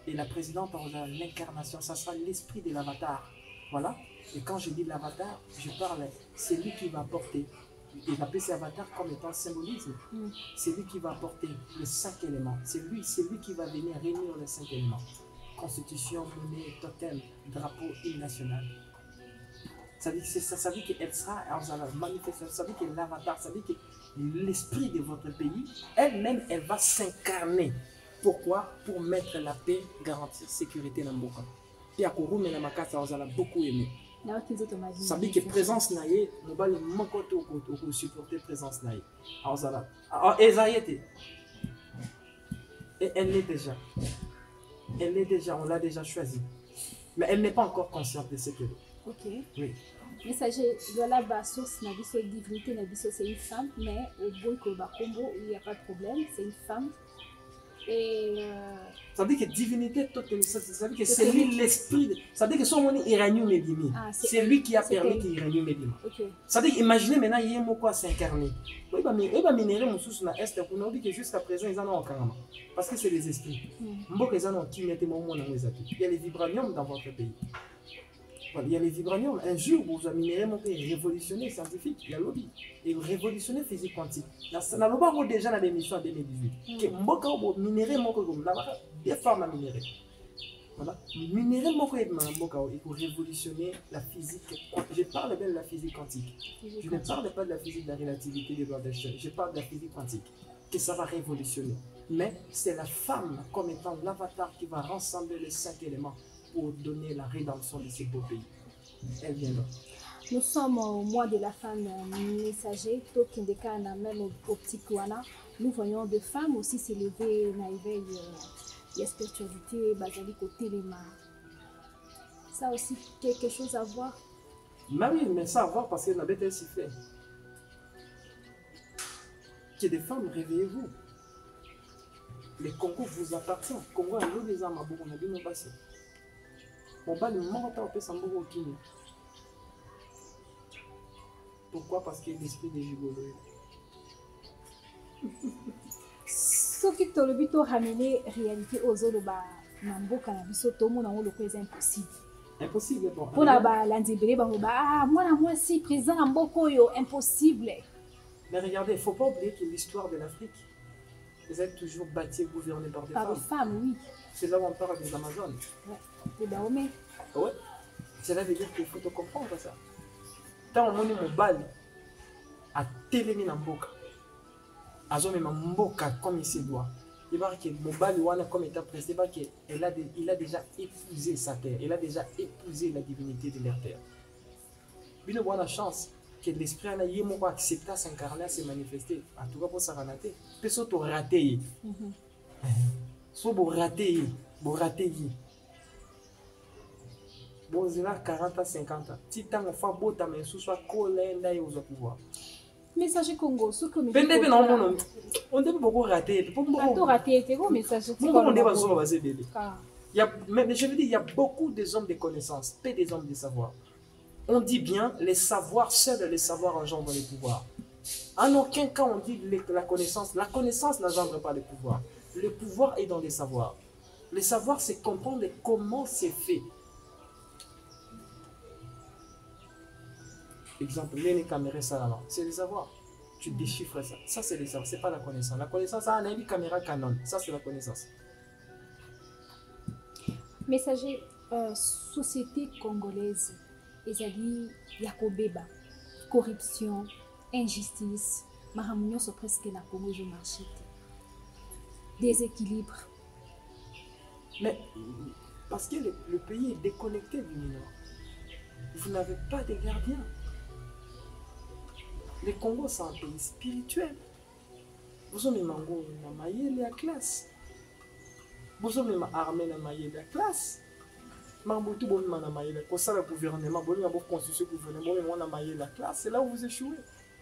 et la présidente aura l'incarnation, ça sera l'esprit de l'avatar. Voilà. Et quand je dis l'avatar, je parle, c'est lui qui va apporter. Il appelle cet avatar comme étant symbolisme. C'est lui qui va apporter les 5 éléments. C'est lui qui va venir réunir les 5 éléments. Constitution, monnaie, totem, drapeau, hymne national. Ça veut dire qu'elle sera en manifestation, ça veut dire que l'avatar, ça veut dire que l'esprit de votre pays, elle-même, elle va s'incarner. Pourquoi? Pour mettre la paix, garantir sécurité dans le Boka. Puis à Kourou, mais la ça vous a beaucoup aimé. Ça veut dire que présence naïe, nous allons manquer supporter présence naïe. Alors, Esaïe, et elle l'est déjà. Elle l'est déjà, on l'a déjà choisie. Mais elle n'est pas encore consciente de ce qu'elle est. Ok. Oui. Messager, voilà, la source, divinité, c'est une femme, mais au bout de Combo, il n'y a pas de problème, c'est une femme. Et ça veut dire que divinité, ça veut dire que c'est lui l'esprit. Ça veut dire que son nom iranium est bimi. C'est lui qui a permis qu'il iranium est bimi. Ça veut dire, imaginez maintenant, il y a un mot quoi s'incarner. Il va minérer mon sous na est pour nous dire que jusqu'à présent, ils en ont encore. Parce que c'est les esprits. Il y a les vibraniums dans votre pays. Il y a les vibraniums. Un jour, vous avez minéré mon pays révolutionné scientifique. Il y a lobby. Et révolutionné physique quantique. Dans le bas, déjà dans l'émission en 2018. Que mboka minéré mon pays, là-bas, des femmes à minérer. Voilà. Minéré mon pays, mboka, il faut révolutionner la physique. Je parle bien de la physique quantique. Je ne parle pas de la physique de la relativité des lois d'Einstein. Je parle de la physique quantique. Que ça va révolutionner. Mais c'est la femme comme étant l'avatar qui va rassembler les 5 éléments pour donner la rédemption de ces beaux pays. Elle vient là. Nous sommes au mois de la femme messager, Tokindeka na même optique wana. Nous voyons des femmes aussi s'élever dans l'éveil de la spiritualité, basali côté les mains. Ça aussi quelque chose à voir. Mais oui, mais ça à voir parce que la bête est sifflée. Que des femmes, réveillez-vous. Le Congo vous appartient. Le Congo a des armes à beaucoup, on a dit nos bassins. On va le monter au Pessambourg au Kini. Pourquoi? Parce qu'il y a l'esprit des gigolo. Ce qui te le but de ramener réalité aux autres, Nambo Canabiso, Tomo, c'est impossible. Impossible, bon. Pour la l'andibélé, moi, si présent en Bokoyo, impossible. Mais regardez, il ne faut pas oublier que l'histoire de l'Afrique, vous êtes toujours bâtie et gouvernée par des femmes. Par des femmes, oui. C'est là où on parle des Amazones. Ouais, des Dahomey. Ouais. Cela veut dire qu'il faut te comprendre ça. Tant on mon bal à télémi dans Mboka, à zone Mboka comme il se doit. Il va que mon bal comme étant précédent, il a déjà épousé sa terre, il a déjà épousé la divinité de leur terre. Il a la chance que l'esprit a accepté à s'incarner, à se manifester. En tout cas pour ça, rater. Peut surtout rater. Soit vous rater, vous rater. Bon, c'est là 40 à 50 ans. Si tu as un femme, tu as un sous-soit colère, tu as un pouvoir. Messager Congo, ce que on devait beaucoup rater. On rater, c'est bon, messager. Je veux dire, il y a beaucoup des hommes de connaissances, peu des hommes de savoir. On dit bien, les savoirs, seuls les savoirs engendrent le pouvoir. En aucun cas, on dit la connaissance n'engendre pas le pouvoir. Le pouvoir est dans les savoirs. Les savoirs, c'est comprendre comment c'est fait. Exemple, les caméras, ça c'est les savoirs. Tu déchiffres ça. Ça, c'est les savoirs, c'est pas la connaissance. La connaissance, ça, on a une caméra Canon. Ça, c'est la connaissance. Messager, société congolaise, ezali yakobeba, corruption, injustice, mahamunyo sont presque na Congo je marché. Déséquilibre. Mais parce que le pays est déconnecté du mineur. Vous n'avez pas de gardiens. Le Congo, c'est un pays spirituel. Vous avez mango na maïe la classe. Vous avez armé na maïe la classe. Mambutu bon manamaïla, pour ça le gouvernement, bon il constitution gouvernement, bon la classe, c'est là où vous échouez.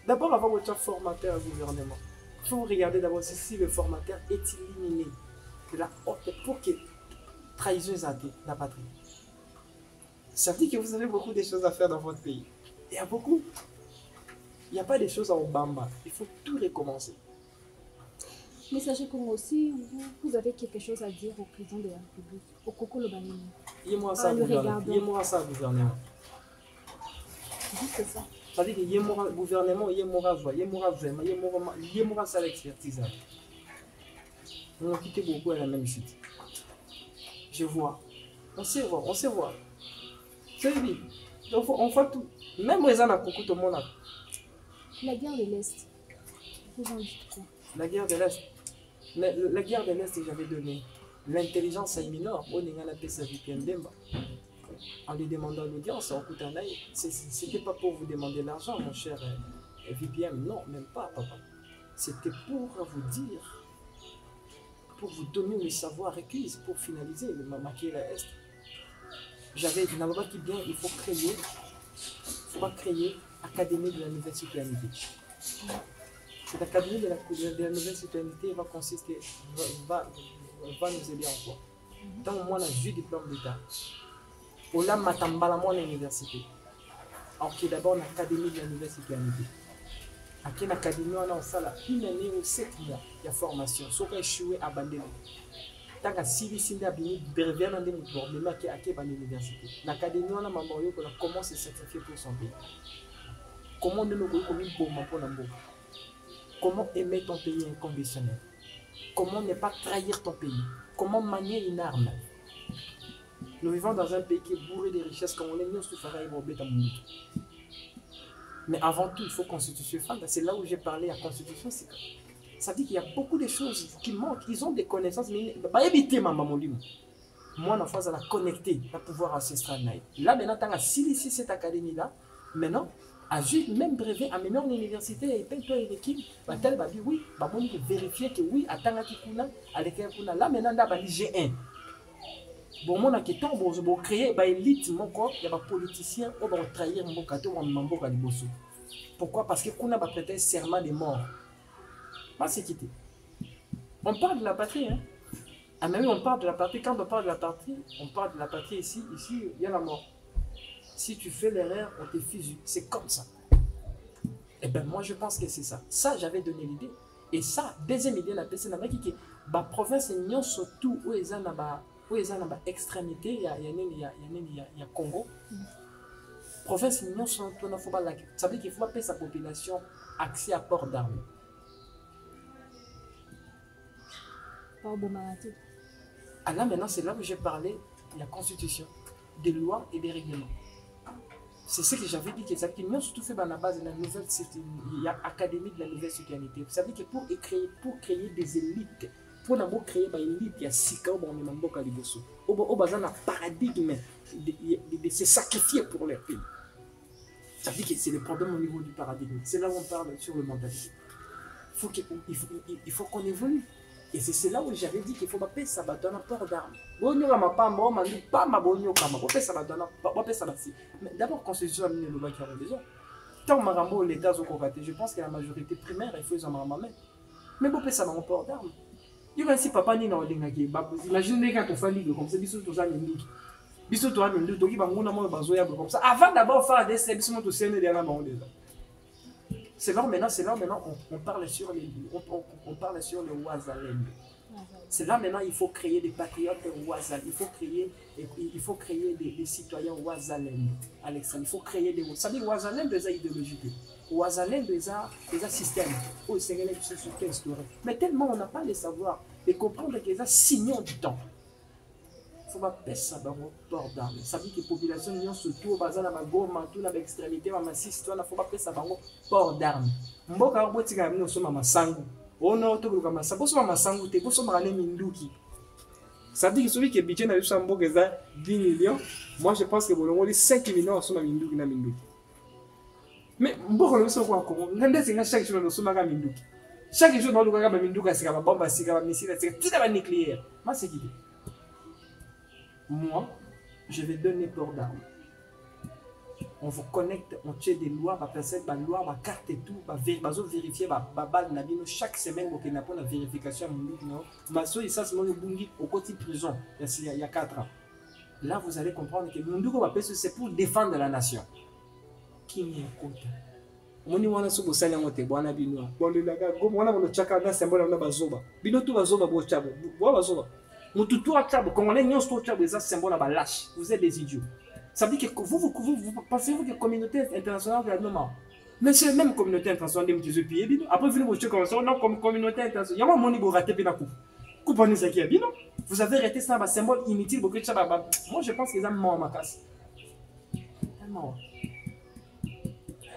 D'abord avant votre formateur gouvernement, il faut regarder d'abord si le formateur est éliminé de la haute pour que trahison la patrie. Ça veut dire que vous avez beaucoup de choses à faire dans votre pays. Il y a beaucoup. Il n'y a pas de choses à Obama. Il faut tout recommencer. Mais sachez que moi aussi, vous avez quelque chose à dire au président de la République, au Coco Lobanini. Il y a moi ça gouvernement. Juste ça. Ça veut dire qu'il y a un gouvernement, il y a un joie, il y a un vraiment, il y a un ça l'expertise. On a quitté beaucoup à la même chute. Je vois. On sait voir. C'est dit. On fait tout. Même les gens à beaucoup de monde. La guerre de l'Est. Vous en dites quoi? La guerre de l'Est. Mais la guerre de l'Est, j'avais donné l'intelligence minore. On a appelé ça VPN Demba. En lui demandant l'audience, en coûtant un œil. C'était pas pour vous demander l'argent, mon cher VPN. Non, même pas, papa. C'était pour vous dire, pour vous donner le savoir requis, pour finaliser le maquiller la Est. J'avais dit, n'avait pas qui bien, il faut pas créer Académie de la nouvelle citoyenneté. Cette Académie de la nouvelle citoyenneté va consister, va nous aider en quoi? Dans moi, on a juste diplôme d'État. On a matambala à l'université. Ok, d'abord, l'Académie de la nouvelle citoyenneté. À quelle académie on a ça une année ou 7 mois de formation. Sauf qu'on a échoué à Bandé. Tant que si Cindy a bien brevet dans des moutons, mais à qui à l'université. L'académie on a membre comment se sacrifier pour son pays. Comment nous nous comme une bombe pour l'amour. Comment aimer ton pays inconditionnel. Comment ne pas trahir ton pays. Comment manier une arme. Nous vivons dans un pays qui est bourré de richesses comme on est mis au soufaraï au Bétamouni. Mais avant tout, il faut constituer femme. C'est là où j'ai parlé à constitution. Ça dit qu'il y a beaucoup de choses qui manquent. Ils ont des connaissances, mais éviter maman. Moi, en face, à la connecter, à pouvoir ancestral. Là, maintenant, tu as ici cette académie-là. Maintenant, à juste même brevet, à mener en université, et puis toi, l'équipe, tel va dire oui, on vérifier que oui, à Tanakikuna, à l'école, là, maintenant, on a G1. Bon, mon enquêtant, bon, créer l'élite, mon corps, il y a des politiciens qui vont trahir mon cateau, mon boka de bosso. Pourquoi? Parce que qu'on a prêté serment de mort. Pas c'est quitté. On parle de la patrie, hein. Ah, mais oui, on parle de la patrie. Quand on parle de la patrie, on parle de la patrie ici, il y a la mort. Si tu fais l'erreur, on te fusille. C'est comme ça. Et bien, moi, je pense que c'est ça. Ça, j'avais donné l'idée. Et ça, deuxième idée, la PC, la province, il y a surtout où ils ont extrémité, il y a Congo. Province, il y a surtout, ça veut dire qu'il faut pas payer sa population accès à port d'armes. Ah là, maintenant, c'est là où j'ai parlé de la constitution, des lois et des règlements. C'est ce que j'avais dit, que ça qui surtout fait dans la base de la nouvelle académie de la nouvelle citoyenneté. Ça veut dire que pour créer des élites, pour créer des élites, il y a 6 ans, on est en boka liboso. On a un paradigme de se sacrifier pour leur pays. Ça veut dire que c'est le problème au niveau du paradigme. C'est là où on parle sur le mentalité. Il faut qu'on évolue. Et c'est là où j'avais dit qu'il faut pas payer ça dans un port d'armes. Mais d'abord, constitution de l'État qui a besoin. Tant que l'État je pense que la majorité primaire, il faut les emmener. Mais pour payer ça dans un port d'armes. Il y a si papa ni dans le dingaki. Imaginez quand on fait libre comme ça, bisous tous les minutes. Bisous tous les minutes, qui va nous bazoyer comme ça. Avant d'abord faire des services, nous tous les déjà. C'est là maintenant, on parle sur le Ouazalem. C'est là maintenant il faut créer des patriotes Ouazalem. Il faut créer des citoyens Ouazalem. Alexandre, il faut créer des. Ça veut dire Ouazalem des idéologies. Ouazalem des systèmes. Oh, c'est quelle histoire. Mais tellement on n'a pas le savoir de comprendre qu'ils ont signons du temps. Il ne faut pas payer ça dans le port d'armes. Ça veut dire que les populations, surtout au bazar, dans la goma, tout dans l'extrémité, dans la ciste, il ne faut pas payer ça dans le port d'armes. Mboka woti ka mino soma masangu. Ono to ko masangu. Bo soma masangu te, bo soma ne minduki. Ça veut dire que celui qui est budget na biso mboka za 10 millions, moi je pense que bolongo 5 millions soma minduki na minduki. Mais mboka no so kwa ko, ngande singa chaque jour no soma ka minduki. Chaque jour no luka ka minduka sika ba bomba sika ba missile sika tout ba nucléaire. Moi c'est qui? Moi, je vais donner port d'armes. On vous connecte, on tient des lois, on personne, des lois, on carte et tout, on vérifier, chaque semaine, on a une vérification. Ça, c'est au côté prison, il y a 4 ans. Là, vous allez comprendre que c'est pour défendre la nation. Qui est côté? Moni wana so bosali ngote bwana bino. Bolelaga go mwana bono chaka na symbole na bazoba. Bino tu bazoba bo chabo. Bo bazoba. Mutu tu chabo congolais nyons to chabo ça symbole ba lâche. Vous êtes des idiots. Ça veut dire que vous pensez-vous que la communauté internationale va non. Mais c'est la même communauté internationale de Mtizo pied bino. Après vous le comme ça non comme communauté internationale. Yama moni bo raté pena coup. Couponi ça qui est bino. Vous avez arrêté ça ba symbole inutile beaucoup de chaba. Moi je pense qu'ils ont mort ma casse. Mort.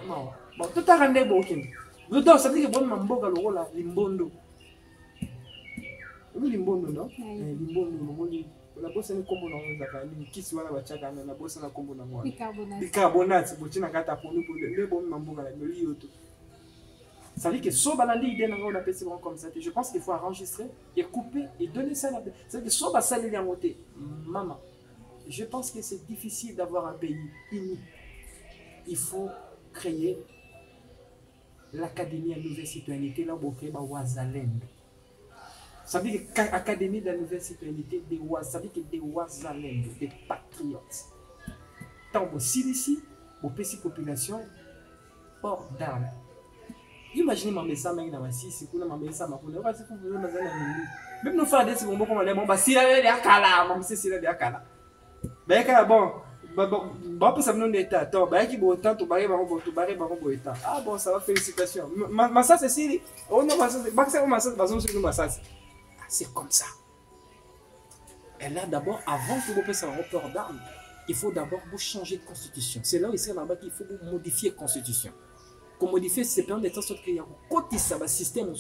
Mort. Bon, tout a rendu bon. Vous devez savoir que bon mamboga le rôle limbondo. Oui limbondo non? Limbondo la bosse ni kombo na ngaka ni kisi wana bachaka na bosse na kombo na ngwa. Bicarbonate botina kata ponu pour le bon mamboga la meli yoto. Ça veut dire que so balandi idée na ngona pesi bon comme ça. Je pense qu'il faut enregistrer et couper et donner ça la. Ça veut dire so ba sali ya ngote. Maman, je pense que c'est difficile d'avoir un pays uni. Il faut créer l'Académie de la Nouvelle Citoyenneté, là où on va Wazalendo. Ça veut dire que l'Académie de la Nouvelle Citoyenneté, ça veut dire que des Wazalendo, des patriotes. Tant que ici, au petit population, hors d'armes. Imaginez ma messa mec dans ma scie, c'est pour ma messa ma couleur, c'est pour vous même nous faire des secondes comme on est bon, bah si là il y a cala, même si c'est là il y a cala. Ben bon. Bon, ça me donne des tas. Qui beau temps, tu barres, ah bon, ça va, félicitations. Massa, c'est si. Oh non, c'est comme ça. Et là, d'abord, avant que vous puissiez avoir peur d'armes, il faut d'abord vous changer de constitution. C'est là où il serait là-bas qu'il faut vous modifier la constitution. Pour modifier, c'est permettre de telle sorte qu'il y a un côté ça va système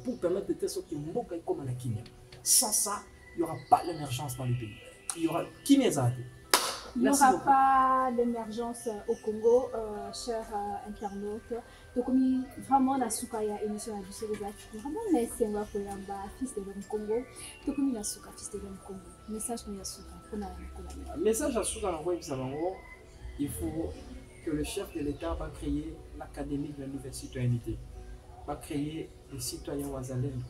pour permettre de telle sorte qu'il y ait comme la Kenya. Sans ça, il n'y aura pas d'émergence dans le pays. Il y aura Kinézade. Il n'y aura pas d'émergence au Congo, chers internautes. Donc, vraiment, la soukaya émission à Bissau vraiment, mais c'est un fils de l'homme Congo. Donc, il y a souka, fils de l'homme Congo. Message à souka. Message à souka, il faut que le chef de l'État va créer l'Académie de la Nouvelle Citoyenneté. Va créer les citoyens Wazalendo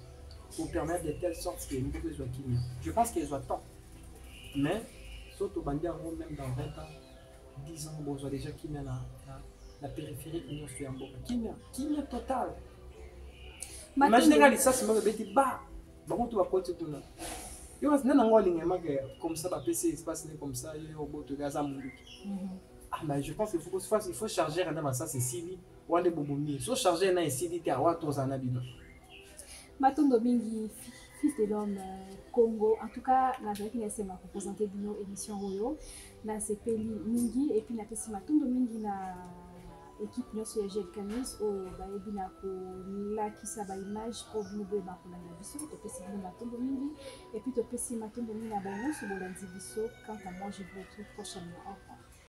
pour permettre de telle sorte qu'il y ait une mauvaise Wakimia. Je pense qu'il y a temps. Mais, surtout même dans 20 ans, 10 ans, on voit déjà qu'il y a la périphérie qui nous en boca. Qui est total. Imaginez ça, c'est le petit bas. Par contre, tu vas pas te tourner. Il y a un ligne comme ça, PC se passe comme ça, il y a un robot de gaz à mourir. Ah, mais je pense qu'il faut charger un ça, c'est Sili, ou un des bobomis. Si on charge un Sili, tu as un autre en abîme. Matondo Mingi, fils de l'homme Congo, en tout cas, la vérité c'est ma représentée de nos émissions Royo, là c'est Peli Mingi, et puis la personne Matondo Mingi na équipe notre GL Camus, au Baébina pour la qui ça va image pour nous de ma pour la biso, tu peux signer Matondo Mingi, et puis tu peux signer Matondo Mingi à Bayon sur le lundi biso. Quant à moi, je vous retrouve prochainement. Au revoir.